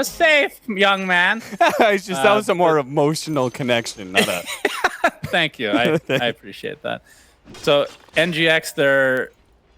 Safe, young man. It's just that was a more emotional connection, not a. Thank you. I appreciate that. So NGX,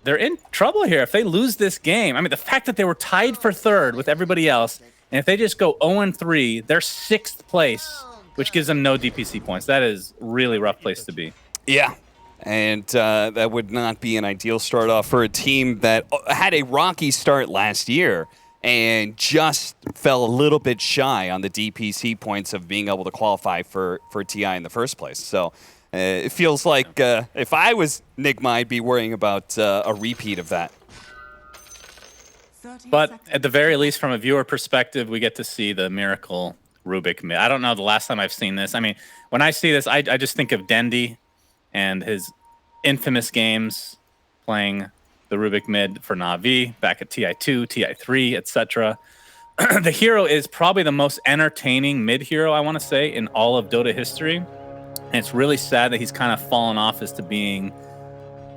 they're in trouble here. If they lose this game, I mean, the fact that they were tied for third with everybody else, and if they just go 0-3, they're 6th place, which gives them no DPC points. That is really rough place to be. Yeah. And that would not be an ideal start off for a team that had a rocky start last year and just fell a little bit shy on the DPC points of being able to qualify for TI in the first place. So it feels like if I was Nigma, I'd be worrying about a repeat of that. But at the very least, from a viewer perspective, we get to see the miracle Rubik mid. I don't know the last time I've seen this. I mean, when I see this, I just think of Dendy and his infamous games playing the Rubik mid for Na'Vi back at TI2, TI3, etc. The hero is probably the most entertaining mid hero, I want to say, in all of Dota history. And it's really sad that he's kind of fallen off as to being,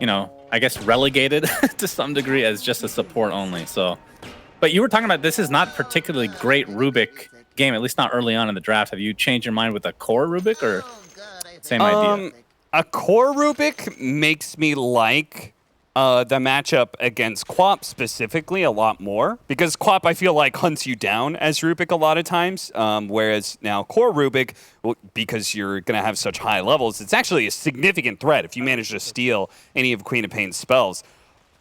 you know, I guess relegated to some degree as just a support only. So, but you were talking about this is not particularly great Rubik game, at least not early on in the draft. Have you changed your mind with a core Rubik or same idea? A core Rubik makes me like the matchup against Quap specifically a lot more, because Quap I feel like hunts you down as Rubik a lot of times, whereas now core Rubik, because you're going to have such high levels, it's actually a significant threat if you manage to steal any of Queen of Pain's spells.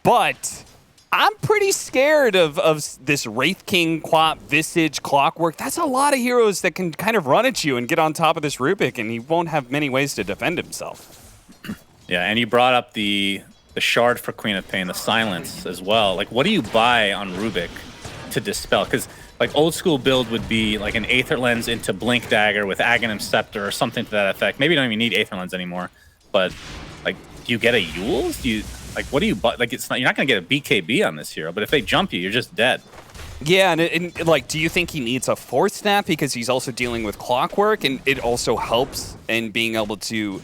But I'm pretty scared of this Wraith King, Quap, Visage, Clockwork. That's a lot of heroes that can kind of run at you and get on top of this Rubik, and he won't have many ways to defend himself. Yeah, and you brought up the shard for Queen of Pain, the silence as well. Like, what do you buy on Rubik to dispel? Because like old school build would be like an Aether Lens into Blink Dagger with Aghanim Scepter or something to that effect. Maybe you don't even need Aether Lens anymore. But like, do you get a Yules? Do you like what do you buy? Like, it's not, you're not gonna get a BKB on this hero. But if they jump you, you're just dead. Yeah, and like, do you think he needs a Fourth Snap because he's also dealing with Clockwork, and it also helps in being able to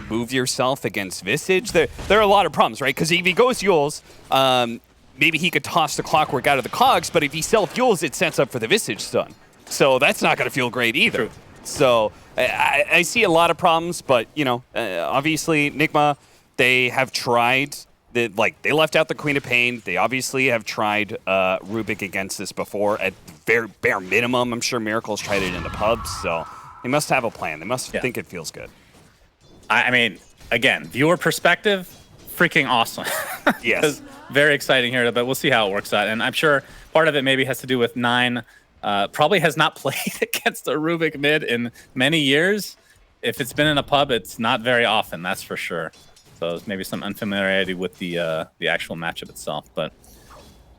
move yourself against Visage? There are a lot of problems, right? Because if he goes Yules, maybe he could toss the Clockwork out of the cogs, but if he self-Yules, it sets up for the Visage stun. So that's not going to feel great either. True. So I see a lot of problems, but, you know, obviously Nigma, they have tried. They left out the Queen of Pain. They obviously have tried Rubik against this before. At bare minimum, I'm sure Miracle's tried it in the pubs, so they must have a plan. They must think it feels good. I mean, again, viewer perspective, freaking awesome. Yes. Very exciting here, but we'll see how it works out. And I'm sure part of it maybe has to do with Nine probably has not played against a Rubik mid in many years. If it's been in a pub, it's not very often, that's for sure. So there's maybe some unfamiliarity with the actual matchup itself. But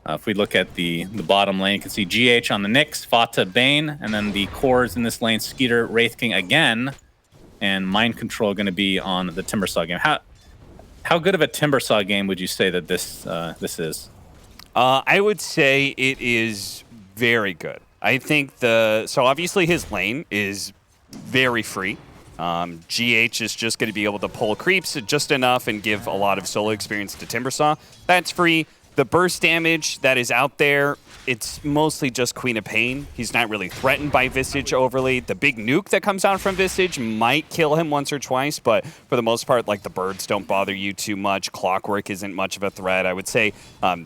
if we look at the bottom lane, you can see GH on the Nyx, Fata, Bane, and then the cores in this lane, Skeeter, Wraith King again, and Mind Control going to be on the Timbersaw game. How good of a Timbersaw game would you say that this is? I would say it is very good. I think so obviously his lane is very free. GH is just going to be able to pull creeps just enough and give a lot of solo experience to Timbersaw. That's free. The burst damage that is out there, it's mostly just Queen of Pain. He's not really threatened by Visage overly. The big nuke that comes out from Visage might kill him once or twice, but for the most part, like, the birds don't bother you too much. Clockwork isn't much of a threat. I would say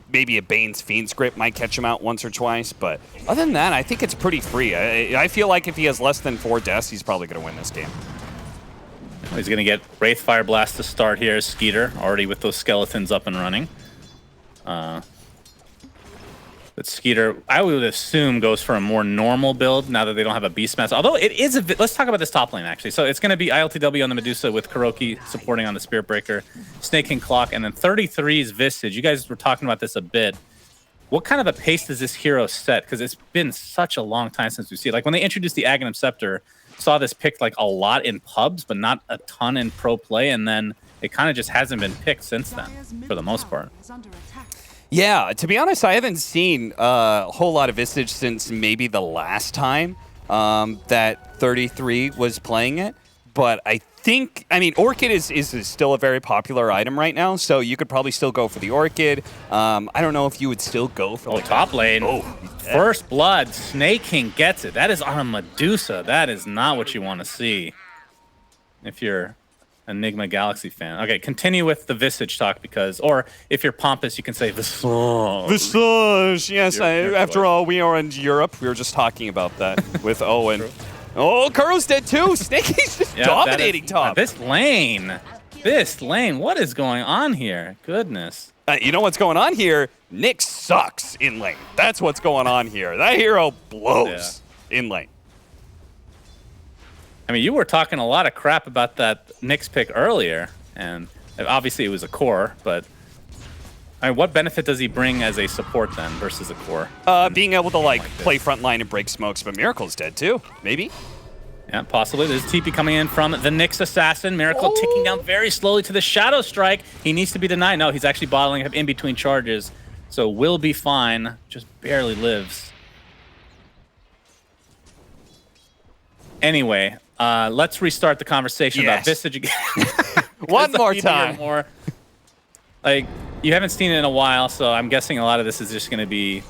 maybe a Bane's Fiend's Grip might catch him out once or twice, but other than that, I think it's pretty free. I feel like if he has less than 4 deaths, he's probably going to win this game. He's going to get Wraith Fire Blast to start here. Skeeter already with those skeletons up and running. But Skeeter, I would assume, goes for a more normal build now that they don't have a Beastmaster. Although it is let's talk about this top lane, actually. So it's going to be ILTW on the Medusa with Kuroki supporting on the Spirit Breaker, Snake and Clock, and then 33's Visage. You guys were talking about this a bit. What kind of a pace does this hero set? Because it's been such a long time since we see it. Like, when they introduced the Aghanim Scepter, saw this picked like a lot in pubs, but not a ton in pro play, and then it kind of just hasn't been picked since then, for the most part. Yeah, to be honest, I haven't seen a whole lot of Visage since maybe the last time that 33 was playing it. but I mean, Orchid is still a very popular item right now, so you could probably still go for the Orchid. I don't know if you would still go for top lane. First blood, Snake King gets it. That is on a Medusa. That is not what you want to see if you're a Nigma Galaxy fan. Okay, continue with the Visage talk or if you're pompous, you can say Visage. Visage, yes. After all, we are in Europe. We were just talking about that with Owen. Oh, Kuro's dead too. Snake King's just dominating top. This lane, what is going on here? Goodness. You know what's going on here? Nick sucks in lane. That's what's going on here. That hero blows in lane. I mean, you were talking a lot of crap about that Nyx pick earlier, and obviously it was a core, but I mean, what benefit does he bring as a support then versus a core? Being able to play front line and break smokes, but Miracle's dead too, maybe? Yeah, possibly. There's TP coming in from the Nyx Assassin. Miracle ticking down very slowly to the Shadow Strike. He needs to be denied. No, he's actually bottling up in between charges, so will be fine. Just barely lives. Anyway, let's restart the conversation about Visage again. One more time. Like, you haven't seen it in a while, so I'm guessing a lot of this is just going to be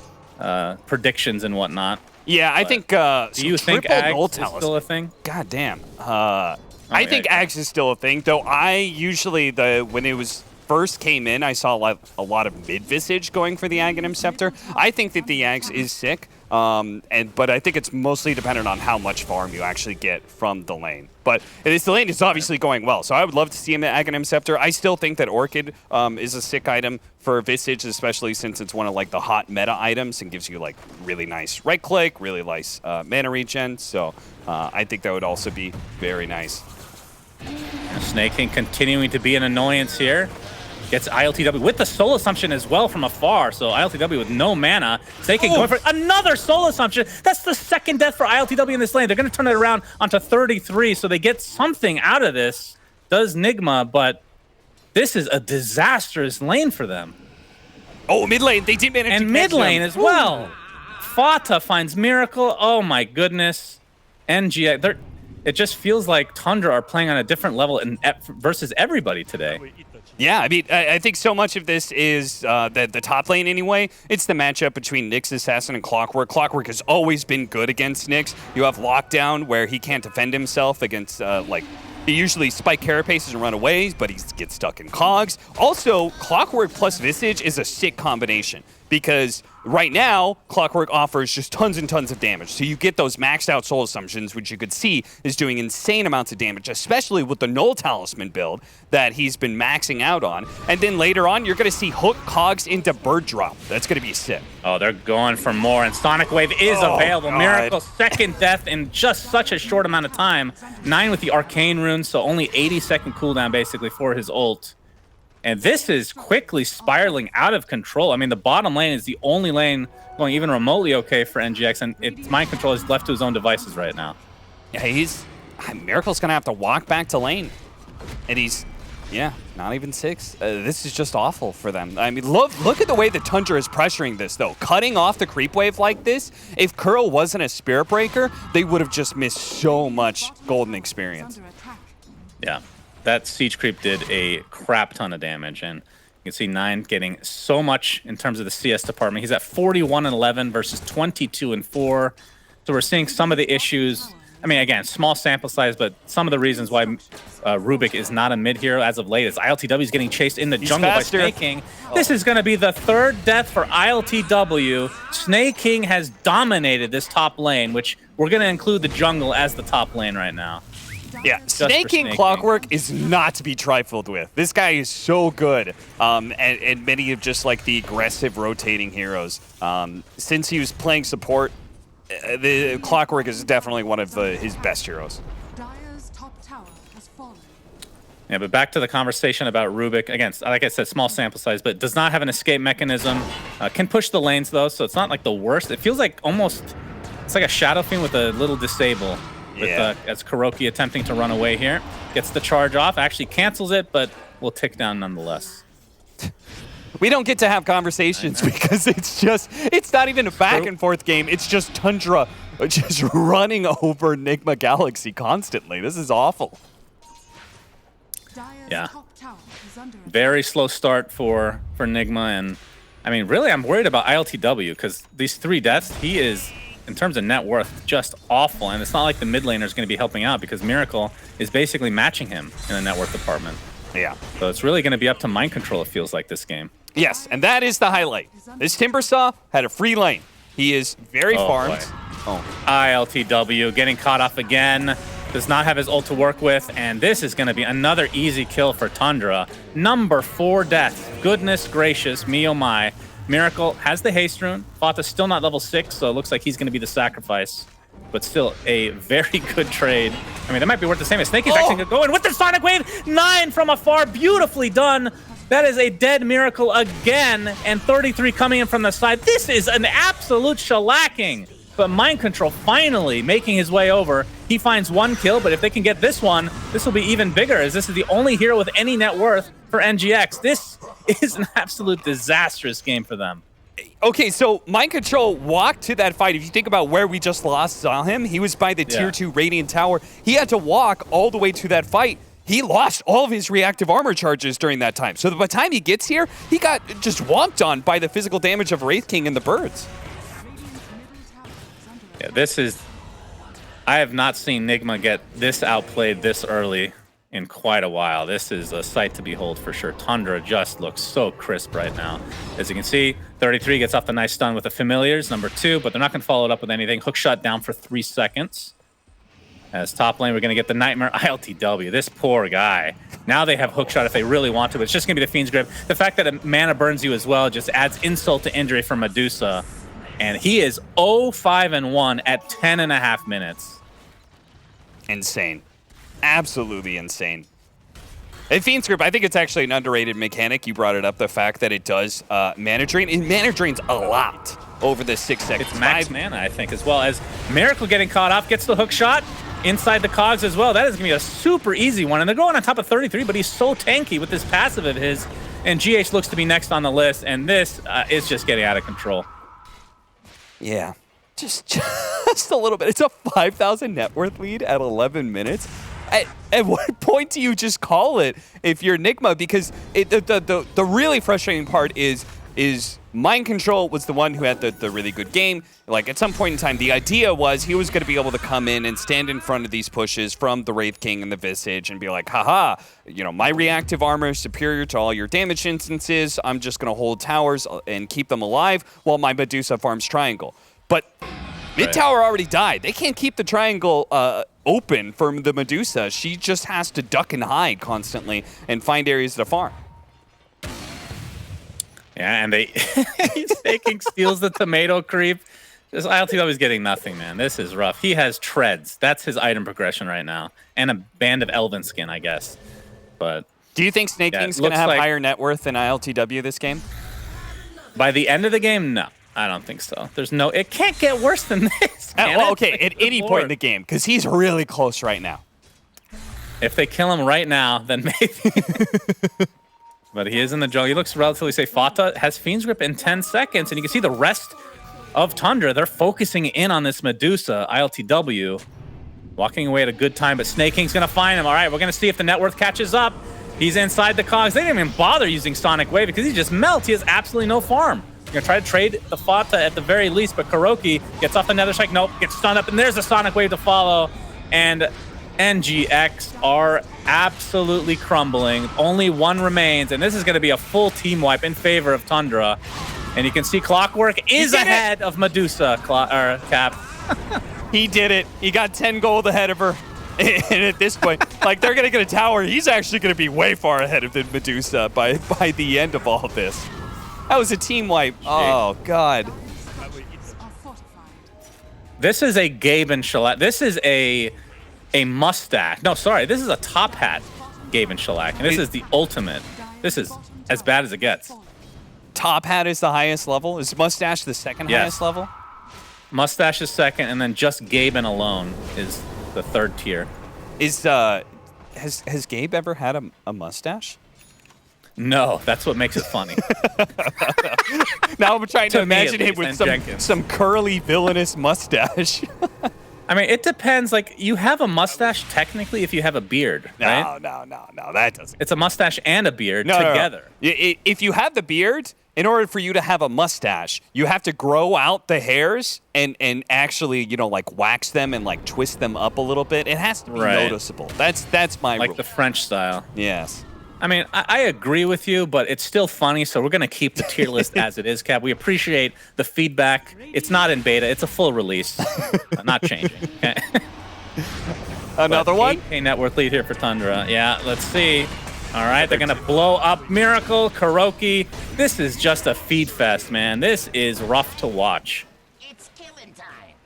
predictions and whatnot. Yeah, I think. Do you think Ags is still a thing? God damn. I think Ags is still a thing, though. I usually when it was first came in, I saw a lot of mid Visage going for the Aghanim Scepter. I think that the Ags is sick. But I think it's mostly dependent on how much farm you actually get from the lane. But the lane is obviously going well, so I would love to see him at Aghanim Scepter. I still think that Orchid is a sick item for Visage, especially since it's one of the hot meta items and gives you really nice right click, really nice mana regen. So I think that would also be very nice. Snake King continuing to be an annoyance here. Gets ILTW with the soul assumption as well from afar. So ILTW with no mana. Snake King going for another soul assumption. That's the second death for ILTW in this lane. They're going to turn it around onto 33, so they get something out of this. Does Nigma, but this is a disastrous lane for them. Oh, mid lane. They did manage to catch them. And mid lane as well. Fata finds Miracle. Oh my goodness. NG, it just feels like Tundra are playing on a different level versus everybody today. Yeah, I mean, I think so much of this is the top lane anyway. It's the matchup between Nyx Assassin and Clockwork. Clockwork has always been good against Nyx. You have Lockdown, where he can't defend himself against, he usually spike carapaces and run away, but he gets stuck in cogs. Also, Clockwork plus Visage is a sick combination, because right now, Clockwork offers just tons and tons of damage. So you get those maxed out soul assumptions, which you could see is doing insane amounts of damage, especially with the Null Talisman build that he's been maxing out on. And then later on, you're going to see Hook Cogs into Bird Drop. That's going to be sick. Oh, they're going for more, and Sonic Wave is available. God. Miracle, second death in just such a short amount of time. 9 with the Arcane Rune, so only 80-second cooldown basically for his ult. And this is quickly spiraling out of control. I mean, the bottom lane is the only lane going even remotely okay for NGX, and Mind Control is left to his own devices right now. Yeah, Miracle's going to have to walk back to lane. And he's, not even 6. This is just awful for them. I mean, look at the way the Tundra is pressuring this, though. Cutting off the creep wave like this, if Kuro wasn't a Spirit Breaker, they would have just missed so much golden experience. Yeah. That siege creep did a crap ton of damage, and you can see 9 getting so much in terms of the CS department. He's at 41-11 versus 22-4. So we're seeing some of the issues. I mean, again, small sample size, but some of the reasons why Rubik is not a mid hero as of late is ILTW is getting chased in the jungle by Snake King. This is going to be the 3rd death for ILTW. Snake King has dominated this top lane, which we're going to include the jungle as the top lane right now. Yeah, Snake King Clockwork is not to be trifled with. This guy is so good, and many of just the aggressive rotating heroes. Since he was playing support, the Clockwork is definitely one of his best heroes. Yeah, but back to the conversation about Rubik. Again, like I said, small sample size, but does not have an escape mechanism. Can push the lanes, though, so it's not like the worst. It feels like it's like a Shadow Fiend with a little disable. As Kuroki attempting to run away here. Gets the charge off, actually cancels it, but will tick down nonetheless. We don't get to have conversations because it's not even a back and forth game. It's just Tundra just running over Nigma Galaxy constantly. This is awful. Yeah. Very slow start for Nigma, and I mean, really, I'm worried about ILTW because these 3 deaths, he is, in terms of net worth, just awful, and it's not like the mid laner is going to be helping out because Miracle is basically matching him in the net worth department. Yeah. So it's really going to be up to mind control, it feels like, this game. Yes, and that is the highlight. This Timbersaw had a free lane. He is very farmed. ILTW getting caught off again. Does not have his ult to work with, and this is going to be another easy kill for Tundra. Number 4 death. Goodness gracious, me oh my. Miracle has the haste rune. Fata's still not level 6, so it looks like he's going to be the sacrifice. But still, a very good trade. I mean, that might be worth the same. Snake is actually going to go in with the Sonic Wave. 9 from afar, beautifully done. That is a dead Miracle again, and 33 coming in from the side. This is an absolute shellacking. But Mind Control finally making his way over. He finds 1 kill, but if they can get this one, this will be even bigger, as this is the only hero with any net worth for NGX. This is an absolute disastrous game for them. Okay, so Mind Control walked to that fight. If you think about where we just saw him, he was by the Tier 2 Radiant Tower. He had to walk all the way to that fight. He lost all of his reactive armor charges during that time. So by the time he gets here, he got just walked on by the physical damage of Wraith King and the birds. Yeah, this is... I have not seen Nigma get this outplayed this early in quite a while. This is a sight to behold for sure. Tundra just looks so crisp right now. As you can see, 33 gets off the nice stun with the Familiars, number 2, but they're not going to follow it up with anything. Hook shot down for 3 seconds. As top lane, we're going to get the Nightmare ILTW. This poor guy. Now they have hook shot if they really want to, but it's just going to be the Fiend's Grip. The fact that a mana burns you as well just adds insult to injury for Medusa. And he is 0-5-1 at 10.5 minutes. Insane. Absolutely insane. And Fiend's Grip, I think it's actually an underrated mechanic. You brought it up, the fact that it does mana drain. It mana drains a lot over the 6 seconds. It's max mana, I think, as well. As Miracle getting caught off, gets the hook shot inside the cogs as well. That is going to be a super easy one. And they're going on top of 33, but he's so tanky with this passive of his. And GH looks to be next on the list, and this is just getting out of control. Yeah, just a little bit. It's a 5,000 net worth lead at 11 minutes. At what point do you just call it if you're Nigma? Because the really frustrating part is Mind Control was the one who had the really good game. Like, at some point in time, the idea was he was going to be able to come in and stand in front of these pushes from the Wraith King and the Visage and be like, haha, you know, my reactive armor is superior to all your damage instances. I'm just going to hold towers and keep them alive while my Medusa farms triangle. But mid-tower already died. They can't keep the triangle open for the Medusa. She just has to duck and hide constantly and find areas to farm. Yeah, and he's taking steals the tomato creep. This ILTW is getting nothing, man. This is rough. He has treads. That's his item progression right now. And a band of Elven skin, I guess. But do you think Snake King's going to have higher net worth than ILTW this game? By the end of the game, no. I don't think so. There's no... It can't get worse than this, well, okay, at any point in the game, because he's really close right now. If they kill him right now, then maybe... But he is in the jungle. He looks relatively safe. Fata has Fiend's Grip in 10 seconds, and you can see the rest of Tundra. They're focusing in on this Medusa, ILTW. Walking away at a good time, but Snake King's going to find him. All right, we're going to see if the net worth catches up. He's inside the cogs. They didn't even bother using Sonic Wave because he just melts. He has absolutely no farm. You're going to try to trade the Fata at the very least, but Kuroki gets off the Nether Strike. Nope, gets stunned up, and there's a Sonic Wave to follow. And NGX are absolutely crumbling. Only one remains, and this is going to be a full team wipe in favor of Tundra. And you can see Clockwork is ahead of Medusa, Cap. He did it. He got 10 gold ahead of her. And at this point, like, they're going to get a tower. He's actually going to be way far ahead of the Medusa by the end of all of this. That was a team wipe. Oh, God. This is a Gaben Shellac. This is a mustache. No, sorry. This is a top hat Gaben Shellac. And this is the ultimate. This is as bad as it gets. Top hat is the highest level? Is mustache the second highest level? Mustache is second, and then just Gaben alone is the third tier. Has Gabe ever had a mustache? No, that's what makes it funny. Now I'm trying to imagine him with some curly villainous mustache. I mean, it depends. Like, you have a mustache technically if you have a beard, right? No, that doesn't. It's a mustache and a beard No. together. If you have the beard, in order for you to have a mustache, you have to grow out the hairs and actually, like wax them and like twist them up a little bit. It has to be noticeable. That's my Like rule. the French style. Yes. I mean, I agree with you, but it's still funny, so we're going to keep the tier list as it is, Cap. We appreciate the feedback. It's not in beta. It's a full release. Not changing. Okay? Another one? 8K net worth lead here for Tundra. Yeah, let's see. All right, they're going to blow up Miracle, Kuroki. This is just a feed fest, man. This is rough to watch. It's killing time.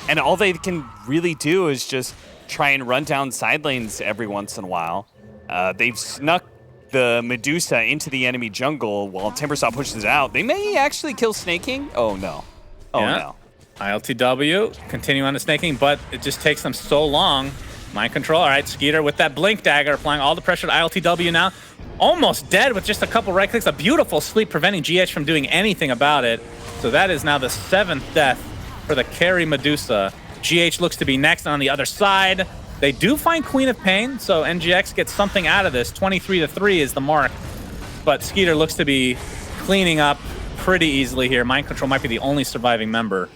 And all they can really do is just try and run down side lanes every once in a while. They've snuck the Medusa into the enemy jungle while Timbersaw pushes out. They may actually kill Snake King. Oh, no. Oh, no. ILTW, continue on the snaking, but it just takes them so long. Mind control. All right, Skeeter with that Blink Dagger, applying all the pressure to ILTW now. Almost dead with just a couple right clicks. A beautiful sleep preventing GH from doing anything about it. So that is now the 7th death for the carry Medusa. GH looks to be next on the other side. They do find Queen of Pain, so NGX gets something out of this. 23-3 is the mark, but Skeeter looks to be cleaning up pretty easily here. Mind Control might be the only surviving member,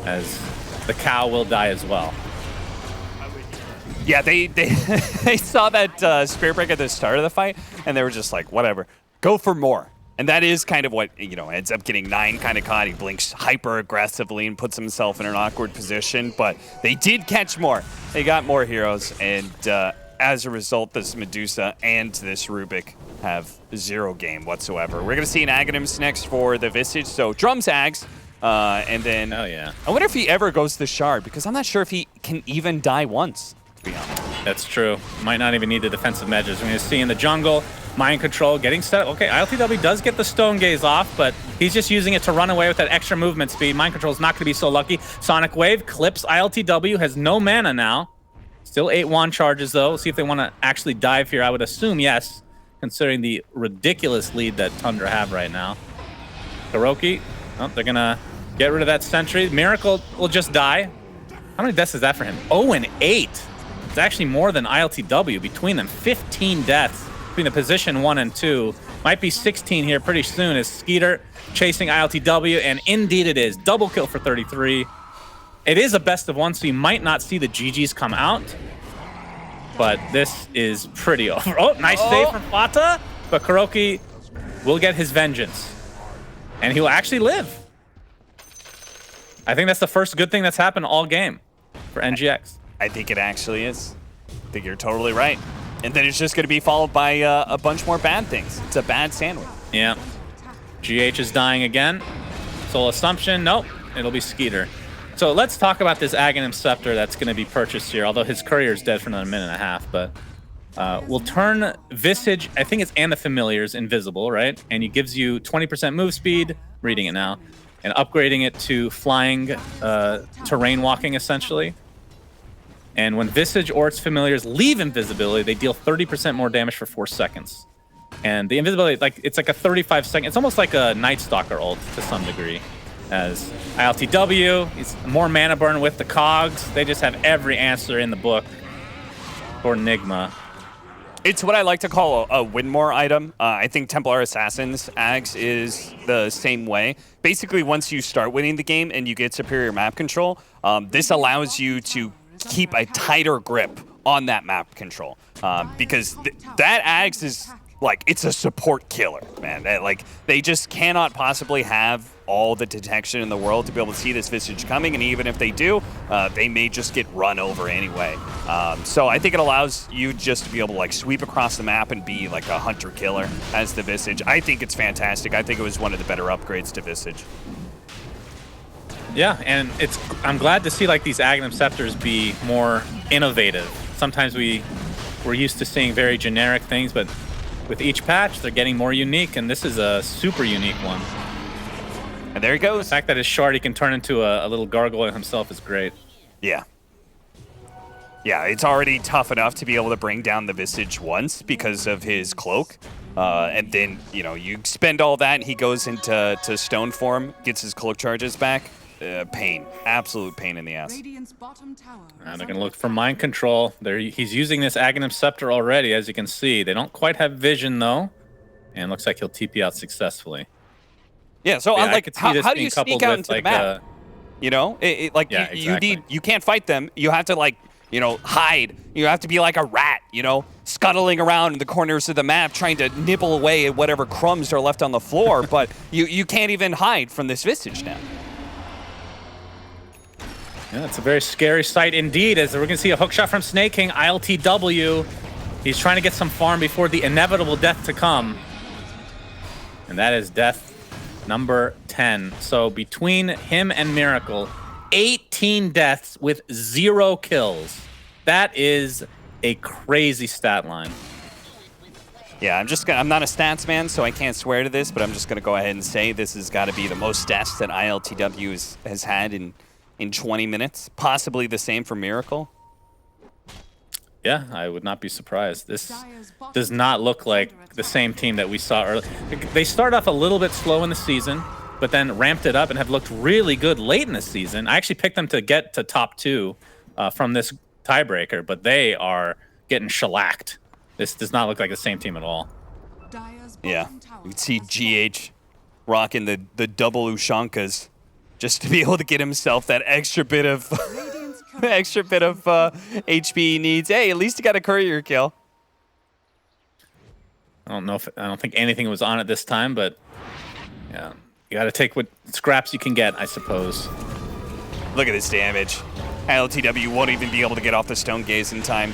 as the cow will die as well. Yeah, they they saw that Spirit Break at the start of the fight, and they were just like, whatever, go for more. And that is kind of what, ends up getting 9 kind of caught. He blinks hyper aggressively and puts himself in an awkward position, but they did catch more. They got more heroes, and as a result, this Medusa and this Rubik have 0 game whatsoever. We're going to see an Aghanims next for the Visage, so drums Ags, and then... Oh, yeah. I wonder if he ever goes to Shard, because I'm not sure if he can even die once, to be honest. That's true. Might not even need the defensive measures. We're going to see in the jungle, Mind Control getting set up. Okay, ILTW does get the Stone Gaze off, but he's just using it to run away with that extra movement speed. Mind Control is not going to be so lucky. Sonic Wave clips ILTW, has no mana now. Still 8 wand charges, though. We'll see if they want to actually dive here. I would assume yes, considering the ridiculous lead that Tundra have right now. Kuroki, they're going to get rid of that sentry. Miracle will just die. How many deaths is that for him? 0 and 8. It's actually more than ILTW between them. 15 deaths between the position 1 and 2. Might be 16 here pretty soon as Skeeter chasing ILTW, and indeed it is. Double kill for 33. It is a best of 1, so you might not see the GGs come out, but this is pretty over. Oh, nice save from Fata, but Kuroki will get his vengeance, and he will actually live. I think that's the first good thing that's happened all game for NGX. I think it actually is. I think you're totally right. And then it's just going to be followed by a bunch more bad things. It's a bad sandwich. Yeah. GH is dying again. Soul Assumption, nope. It'll be Skeeter. So let's talk about this Aghanim Scepter that's going to be purchased here, although his courier is dead for another minute and a half. But we'll turn Visage, I think it's and the Familiars, invisible, right? And it gives you 20% move speed, reading it now, and upgrading it to flying, terrain walking, essentially. And when Visage or its Familiars leave invisibility, they deal 30% more damage for 4 seconds. And the invisibility, it's like a 35-second, it's almost like a Night Stalker ult to some degree. As ILTW, it's more mana burn with the cogs. They just have every answer in the book for Nigma. It's what I like to call a Winmore item. I think Templar Assassin's Axe is the same way. Basically, once you start winning the game and you get superior map control, this allows you to keep a tighter grip on that map control. Because that Axe is, it's a support killer, man. They just cannot possibly have all the detection in the world to be able to see this Visage coming, and even if they do, they may just get run over anyway. So I think it allows you just to be able to sweep across the map and be like a hunter-killer as the Visage. I think it's fantastic. I think it was one of the better upgrades to Visage. Yeah, and I'm glad to see these Aghanim Scepters be more innovative. Sometimes we're used to seeing very generic things, but with each patch, they're getting more unique, and this is a super unique one. And there he goes. The fact that his shard he can turn into a little gargoyle himself is great. Yeah. Yeah, it's already tough enough to be able to bring down the Visage once because of his cloak. And then, you spend all that and he goes into stone form, gets his cloak charges back. pain, absolute pain in the ass. Radiant's bottom tower And they're going to look for mind control. He's using this Aghanim Scepter already, as you can see. They don't quite have vision, though. And looks like he'll TP out successfully. Yeah, so Yeah, like, how do you sneak out into the map? You know, you can't fight them. You have to, like, you know, hide. You have to be like a rat, you know, scuttling around in the corners of the map trying to nibble away at whatever crumbs are left on the floor, but you can't even hide from this Visage now. Yeah, it's a very scary sight indeed, as we're going to see a hook shot from Snake King, ILTW. He's trying to get some farm before the inevitable death to come. And that is death number 10. So between him and Miracle, 18 deaths with 0 kills. That is a crazy stat line. Yeah, I'm not a stats man, so I can't swear to this, but I'm just gonna go ahead and say this has got to be the most stats that ILTW has had in 20 minutes. Possibly the same for Miracle. Yeah, I would not be surprised. This does not look like the same team that we saw earlier. They started off a little bit slow in the season, but then ramped it up and have looked really good late in the season. I actually picked them to get to top 2 from this tiebreaker, but they are getting shellacked. This does not look like the same team at all. Yeah, you can see GH rocking the double Ushankas just to be able to get himself that extra bit of HP he needs. Hey, at least he got a courier kill. I don't think anything was on it this time, but yeah. You gotta take what scraps you can get, I suppose. Look at this damage. ILTW won't even be able to get off the Stone Gaze in time.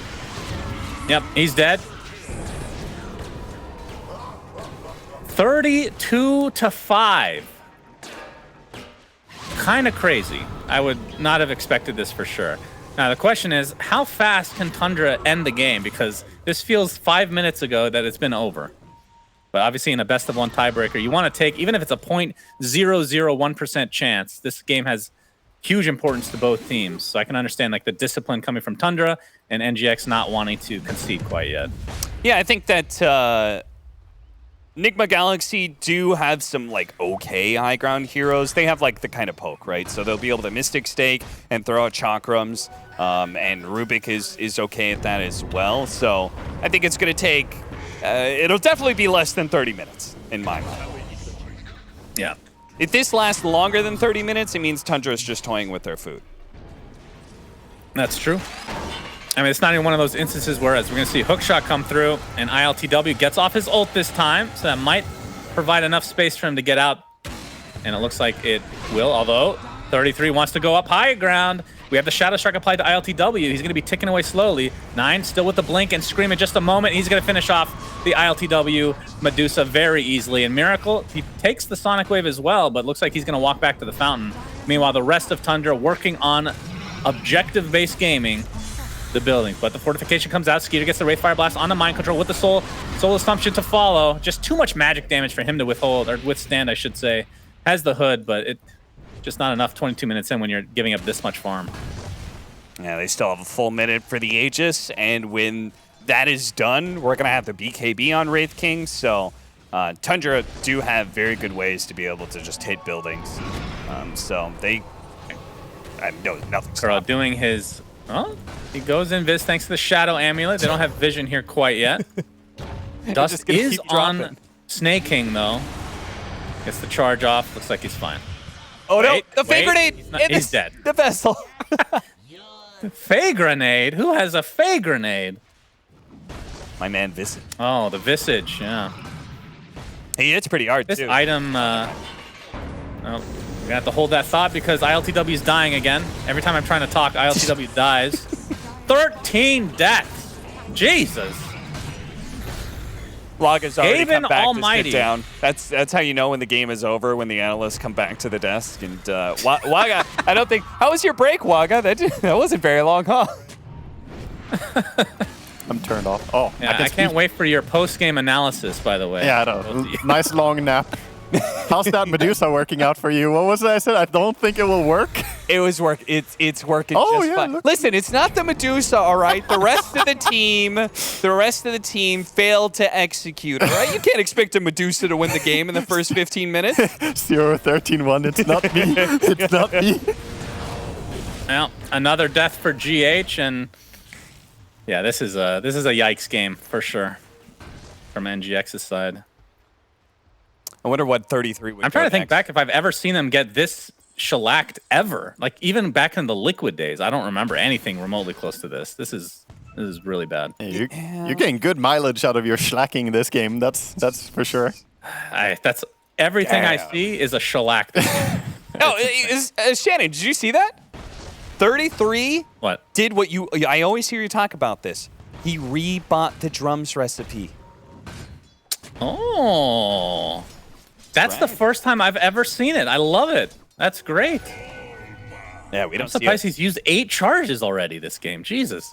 Yep, he's dead. 32-5. Kind of crazy. I would not have expected this for sure. Now the question is, how fast can Tundra end the game? Because this feels 5 minutes ago that it's been over. But obviously in a best-of-1 tiebreaker, you want to take, even if it's a 0.001% chance, this game has huge importance to both teams. So I can understand like the discipline coming from Tundra and NGX not wanting to concede quite yet. Yeah, I think that Nigma Galaxy do have some like okay high ground heroes. They have like the kind of poke, right? So they'll be able to Mystic Stake and throw out Chakrams, and Rubik is okay at that as well. So I think it's going to take... it'll definitely be less than 30 minutes, in my mind. Yeah. If this lasts longer than 30 minutes, it means Tundra is just toying with their food. That's true. I mean, it's not even one of those instances where, as we're going to see, hookshot come through, and ILTW gets off his ult this time, so that might provide enough space for him to get out. And it looks like it will, although 33 wants to go up high ground. We have the Shadow Strike applied to ILTW. He's going to be ticking away slowly. 9 still with the blink and scream in just a moment. He's going to finish off the ILTW Medusa very easily. And Miracle, he takes the Sonic Wave as well, but looks like he's going to walk back to the fountain. Meanwhile, the rest of Tundra working on objective-based gaming, the buildings. But the fortification comes out. Skeeter gets the Wraithfire Blast on the Mind Control with the Soul Assumption to follow. Just too much magic damage for him to withhold, or withstand, I should say. Has the hood, but it just not enough 22 minutes in when you're giving up this much farm. Yeah, they still have a full minute for the Aegis, and when that is done, we're going to have the BKB on Wraith King, so Tundra do have very good ways to be able to just hit buildings. So they... nothing. Carl doing his... Oh, he goes in Viz thanks to the Shadow Amulet. They don't have vision here quite yet. Dust is on Snake King, though. Gets the charge off. Looks like he's fine. Oh, wait, no. The Fey Grenade! He's dead. The vessel. Fey Grenade? Who has a Fey Grenade? My man, Visage. Oh, the Visage, yeah. Hey, it's pretty hard, this too. Item... oh, we're going to have to hold that thought because ILTW is dying again. Every time I'm trying to talk, ILTW dies. 13 deaths. Jesus. Waga's already come back Almighty. to sit down. That's how you know when the game is over, when the analysts come back to the desk. And Waga, I don't think... How was your break, Waga? That wasn't very long, huh? I'm turned off. Oh, yeah, I can't wait for your post-game analysis, by the way. Yeah, I know. Nice long nap. How's that Medusa working out for you? What was it I said? I don't think it will work. It was it's working Oh, just yeah, fine. look. Listen, it's not the Medusa, all right? The rest of the team failed to execute, all right? You can't expect a Medusa to win the game in the first 15 minutes. 0-13-1. It's not me. It's not me. Well, another death for GH, and yeah, this is a yikes game for sure from NGX's side. I wonder what 33 would I'm trying go to think next. back if I've ever seen them get this shellacked ever. Like even back in the Liquid days, I don't remember anything remotely close to this. This is really bad. Hey, you're getting good mileage out of your slacking this game. That's for sure. That's everything I Damn. see is a shellac. this game. Oh, Shannon, did you see that? 33 What? did what you... I always hear you talk about this. He rebought the drums recipe. Oh, that's the right. first time I've ever seen it. I love it. That's great. Yeah, we I'm don't see surprised it. he's used 8 charges already this game. Jesus.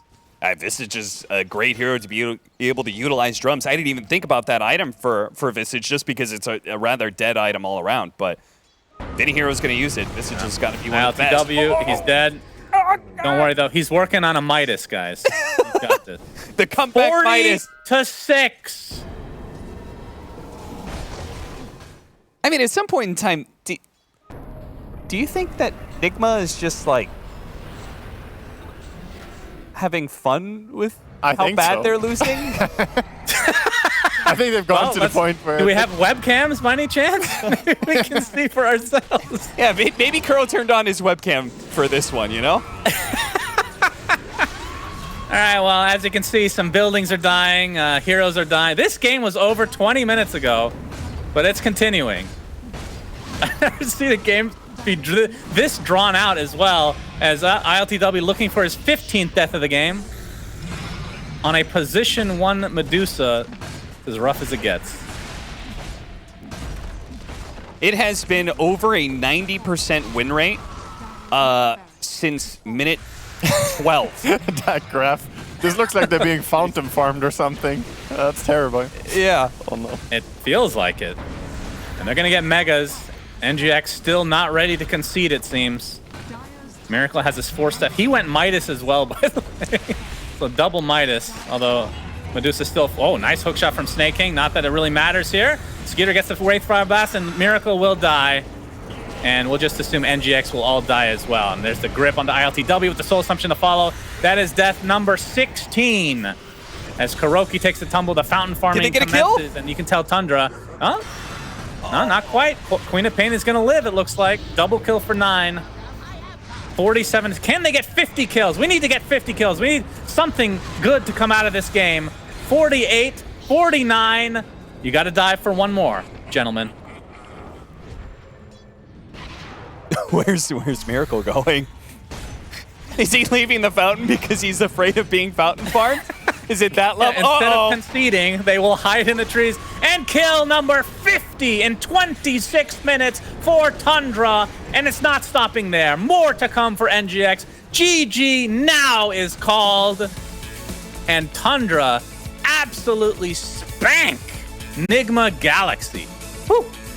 This is just a great hero to be able to utilize drums. I didn't even think about that item for Visage just because it's a rather dead item all around. But if any hero's going to use it, Visage has got to be one of the best. LTW, he's dead. Don't worry though. He's working on a Midas, guys. He's got this. The comeback 40 Midas. to 6. I mean, at some point in time, do you think that Nigma is just like having fun with I how think bad so. they're losing? I think they've gone Well, to the point where... Do we have webcams by any chance? Maybe we can see for ourselves. Yeah, maybe Kuro turned on his webcam for this one, you know? All right, well, as you can see, some buildings are dying, heroes are dying. This game was over 20 minutes ago, but it's continuing. I never see the game be this drawn out as well as ILTW looking for his 15th death of the game on a position 1 Medusa, as rough as it gets. It has been over a 90% win rate since minute 12. that graph. This looks like they're being fountain farmed or something. That's terrible. Yeah. Oh no. It feels like it. And they're going to get megas. NGX still not ready to concede, it seems. Miracle has his 4-step. He went Midas as well, by the way. So double Midas, although Medusa still... Oh, nice hook shot from Snake King. Not that it really matters here. Skeeter gets the Wraith Fire Blast, and Miracle will die. And we'll just assume NGX will all die as well. And there's the grip on the ILTW with the Soul Assumption to follow. That is death number 16. As Kuroki takes the tumble, the fountain farming Did they get a kill? commences, and you can tell Tundra... Huh? No, not quite. Queen of Pain is going to live, it looks like. Double kill for 9. 47. Can they get 50 kills? We need to get 50 kills. We need something good to come out of this game. 48, 49. You got to dive for one more, gentlemen. Where's Miracle going? Is he leaving the fountain because he's afraid of being fountain farmed? Is it that level? Instead of conceding, they will hide in the trees and kill number 50 in 26 minutes for Tundra. And it's not stopping there. More to come for NGX. GG now is called. And Tundra absolutely spank Nigma Galaxy. Whew.